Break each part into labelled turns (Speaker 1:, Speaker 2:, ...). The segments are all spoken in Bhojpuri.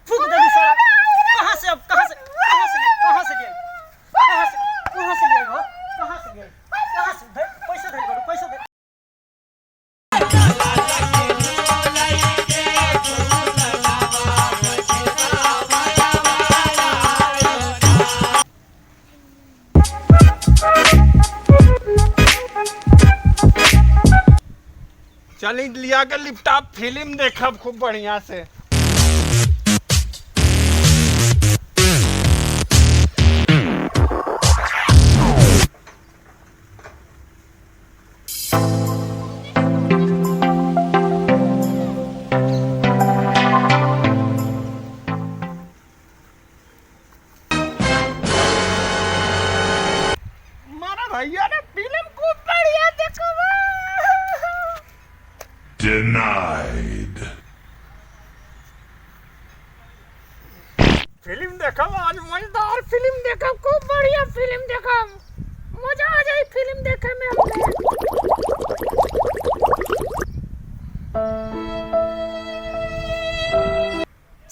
Speaker 1: फूक दे साला। कहां से अब कहां से लिए कहां से लिए हो कहां से लिए पैसा दे करो पैसा दे।
Speaker 2: चली लिया के लिपटॉप फिल्म देखब खूब बढ़िया से। मारा भैया ने फिल्म खूब बढ़िया देखो।
Speaker 3: Denied.
Speaker 2: फिल्म देखब आज मजेदार फिल्म देखब खूब बढ़िया फिल्म देखब मजा आ जाए फिल्म देखे में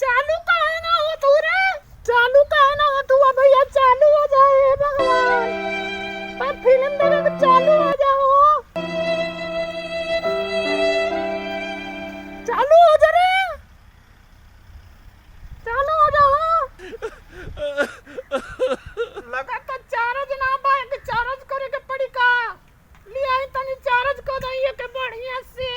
Speaker 2: चालू काहे ना हो तू रे चालू काहे ना हो तू भैया चालू हो जाए भगवान पर फिल्म देखे के चालू हो जाओ चालू हो जा रे चालू हो जाओ लगा तो चार्ज ना बाइक चार्ज करे के पड़ी का लिया ही तनी चार्ज कर दइए के बढ़िया से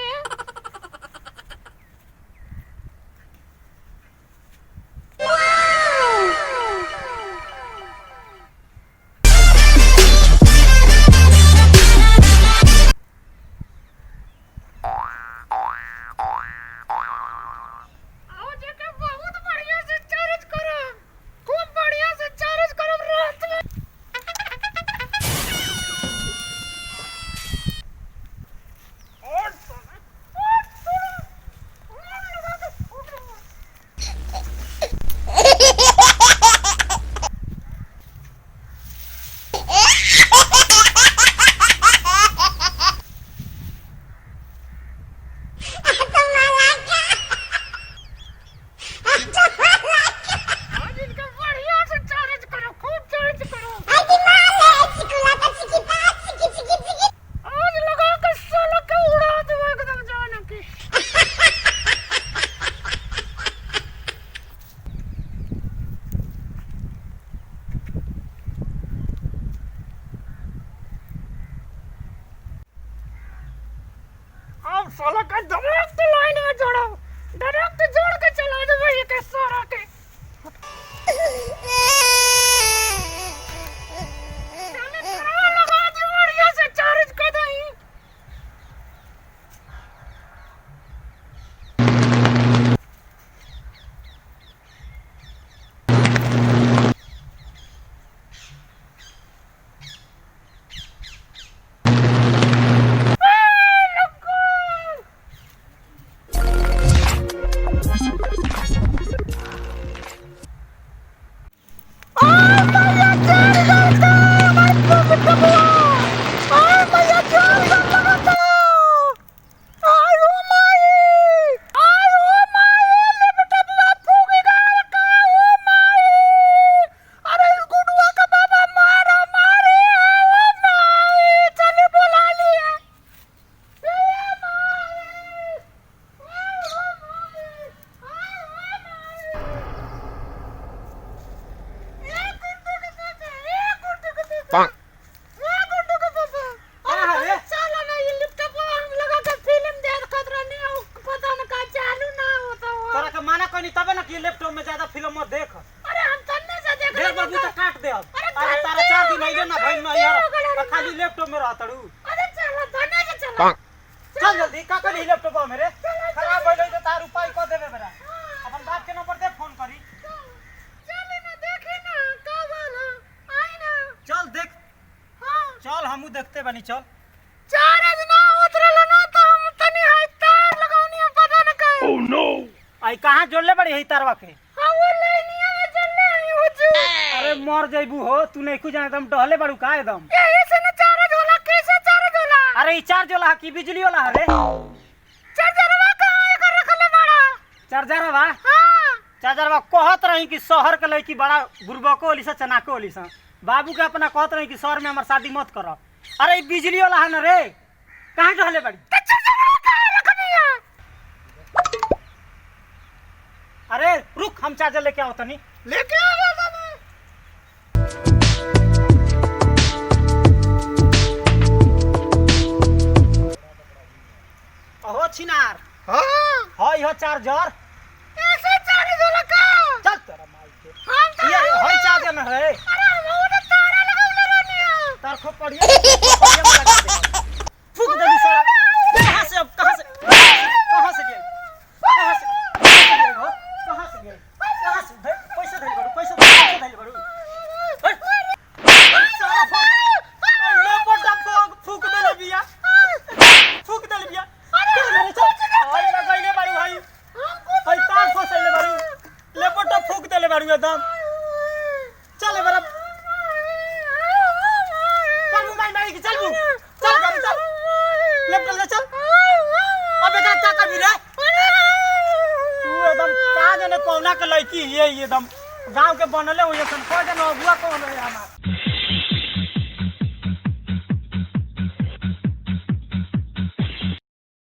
Speaker 2: साला का डायरेक्ट लाइन में जोड़ो डायरेक्ट जोड़ के चला दो भाई के सारा के लगा दो बढ़िया से चार्ज कर दई
Speaker 1: तबे ना कि लैपटॉप में ज्यादा फिल्म मत देख।
Speaker 2: अरे हम तन्ने से देख
Speaker 1: ढेर बाबू तो काट दे अब। अरे तारा 4 दिन आइले ना भाई ना यार खाली लैपटॉप में रहतड़ू।
Speaker 2: अरे चलो तन्ने से चलो
Speaker 1: चल जल्दी का करी लैपटॉप मेरे खराब हो गई तो तार उपाय कर देबे मेरा अपन बाप के नंबर दे फोन करी।
Speaker 2: चल ना देखे ना का वाला आई ना
Speaker 1: चल देख।
Speaker 2: हां
Speaker 1: चल हमहू देखते बनी चल।
Speaker 2: चार्ज ना उतरल ना तो हम तनी हाई तार लगावनी पता न का।
Speaker 3: Oh no!
Speaker 1: आई कहां जोड़ले बड़ी है तारवा के?
Speaker 2: हां वो लाइनिया में चलले आई हुजू।
Speaker 1: अरे मर जाइबू हो तू नहीं कुछ जाने एकदम डहले बड़ू का एकदम।
Speaker 2: यही से ना चार्ज होला कैसे चार्ज होला?
Speaker 1: अरे ई चार्ज वाला की बिजली वाला है रे?
Speaker 2: चार्जरवा कहां है कर रखले बड़ा?
Speaker 1: चार्जरवा?
Speaker 2: हां
Speaker 1: चाचरवा कहत रही कि शहर के लड़की बड़ा गुरबको होली सा चनाको होली सा। बाबू के अपना कहत रही कि शहर में हमार शादी मत कर। अरे ई बिजली वाला है ना रे, कहाँ रहले बड़ी? अरे रुक, हम चार्जर लेके आओ तनी।
Speaker 2: लेके आ बाबा।
Speaker 1: अहो छिनार,
Speaker 2: हां
Speaker 1: हई हो चार्जर।
Speaker 2: ऐसे चार्ज होला का?
Speaker 1: चल तेरा माई के।
Speaker 2: हम तो
Speaker 1: ये हई चार्जर ना है।
Speaker 2: अरे वो तो तारा लगाउले रहनी
Speaker 1: तार खूब बढ़िया में लगा दे। फूक दे साला। कहाँ से अब कहाँ से लिए? कहाँ से लिए हो? कहाँ से लिए? कहाँ से दे पैसा दे बड़ू, पैसा दे बड़ू। सारा फोड़ ले पटा फूक दे ले बिया। फूक दे ले बिया। हई लगाइले बाड़ी भाई। हई तार फसैले बाड़ी। ले पटा फूक दे ले बाड़ी एकदम। चल बरा चल माई माई की चल चल गाड़ी चल लेफ्ट ले चल। अबे का कर भी रे तू एकदम का जाने कौना के लड़की ये एकदम गांव के बनले हो ये सन को जाने अगुआ कौन है हमार।